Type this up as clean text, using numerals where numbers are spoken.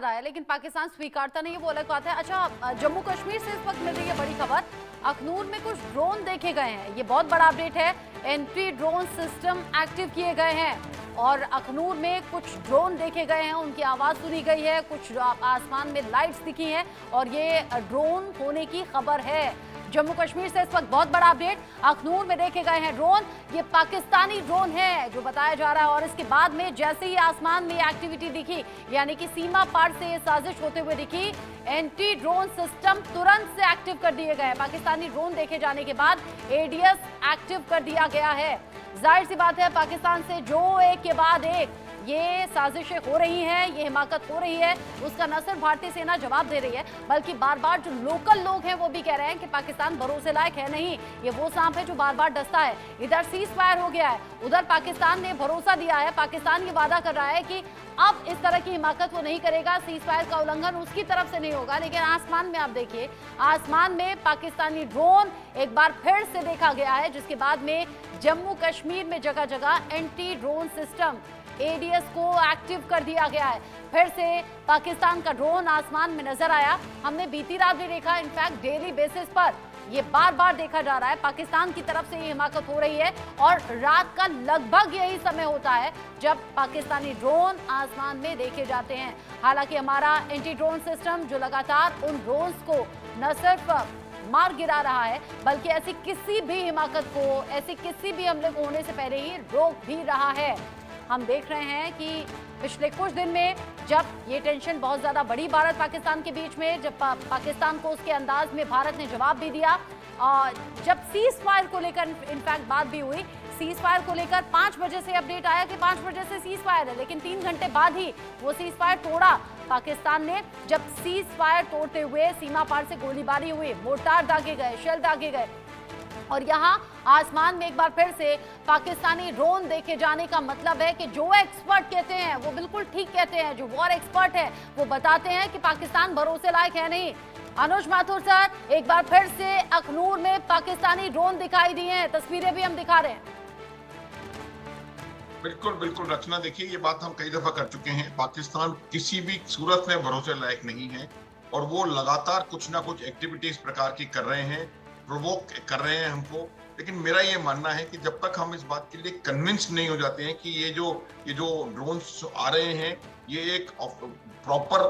रहा है, लेकिन पाकिस्तान स्वीकारता नहीं है, वो अलग बात है। अच्छा, जम्मू कश्मीर से इस वक्त मिल रही है बड़ी खबर, अखनूर में कुछ ड्रोन देखे गए हैं। ये बहुत बड़ा अपडेट है। एंटी ड्रोन सिस्टम एक्टिव किए गए हैं और अखनूर में कुछ ड्रोन देखे गए हैं, उनकी आवाज सुनी गई है, कुछ आसमान में लाइट्स दिखी हैं और ये ड्रोन होने की खबर है। जम्मू कश्मीर से इस वक्त बहुत बड़ा अपडेट, अखनूर में देखे गए हैं ड्रोन। ये पाकिस्तानी ड्रोन है जो बताया जा रहा है और इसके बाद में जैसे ही आसमान में एक्टिविटी दिखी, यानी कि सीमा पार से ये साजिश होते हुए दिखी, एंटी ड्रोन सिस्टम तुरंत से एक्टिव कर दिए गए। पाकिस्तानी ड्रोन देखे जाने के बाद एडीएस एक्टिव कर दिया गया है। जाहिर सी बात है, पाकिस्तान से जो एक के बाद एक ये साजिशें हो रही हैं, ये हिमाकत हो रही है, उसका न सिर्फ भारतीय सेना जवाब दे रही है, बल्कि बार बार जो लोकल लोग हैं वो भी कह रहे हैं कि पाकिस्तान भरोसे लायक है नहीं, ये वो सांप है जो बार बार डसता है। इधर सीज फायर हो गया है, उधर पाकिस्तान ने भरोसा दिया है, पाकिस्तान ये वादा कर रहा है कि अब इस तरह की हिमाकत वो नहीं करेगा, सीज फायर का उल्लंघन उसकी तरफ से नहीं होगा। लेकिन आसमान में आप देखिए, आसमान में पाकिस्तानी ड्रोन एक बार फिर से देखा गया है, जिसके बाद में जम्मू कश्मीर में जगह जगह एंटी ड्रोन सिस्टम एडीएस को एक्टिव कर दिया गया है। फिर से पाकिस्तान का ड्रोन आसमान में नजर आया, हमने बीती रात भी देखा, इनफैक्ट डेली बेसिस पर ये बार बार देखा जा रहा है। पाकिस्तान की तरफ से ये हिमाकत हो रही है और रात का लगभग यही समय होता है जब पाकिस्तानी ड्रोन आसमान में देखे जाते हैं। हालांकि हमारा एंटी ड्रोन सिस्टम जो लगातार उन ड्रोन्स को न सिर्फ मार गिरा रहा है, बल्कि ऐसी किसी भी हिमाकत को, ऐसी किसी भी हमले को होने से पहले ही रोक भी रहा है। हम देख रहे हैं कि पिछले कुछ दिन में जब ये टेंशन बहुत ज्यादा बढ़ी भारत पाकिस्तान के बीच में, जब पाकिस्तान को उसके अंदाज में भारत ने जवाब भी दिया, जब सीज फायर को लेकर इनफैक्ट बात भी हुई, सीज फायर को लेकर 5 बजे से अपडेट आया कि 5 बजे से सीज फायर है, लेकिन 3 घंटे बाद ही वो सीज फायर तोड़ा पाकिस्तान ने। जब सीज फायर तोड़ते हुए सीमा पार से गोलीबारी हुई, मोर्टार दागे गए, शेल दागे गए और यहाँ आसमान में एक बार फिर से पाकिस्तानी ड्रोन देखे जाने का मतलब है कि जो एक्सपर्ट कहते हैं वो बिल्कुल ठीक कहते हैं, जो वॉर एक्सपर्ट है वो बताते हैं कि पाकिस्तान भरोसे लायक है नहीं। अनुज माथुर सर, एक बार फिर से अखनूर में पाकिस्तानी ड्रोन दिखाई दिए हैं, तस्वीरें भी हम दिखा रहे हैं। बिल्कुल बिल्कुल रचना, देखिए ये बात हम कई दफा कर चुके हैं, पाकिस्तान किसी भी सूरत में भरोसे लायक नहीं है और वो लगातार कुछ ना कुछ एक्टिविटी इस प्रकार की कर रहे हैं, प्रोवोक कर रहे हैं हमको। लेकिन मेरा ये मानना है कि जब तक हम इस बात के लिए कन्विंस नहीं हो जाते हैं कि ये जो ड्रोन्स आ रहे हैं ये एक प्रॉपर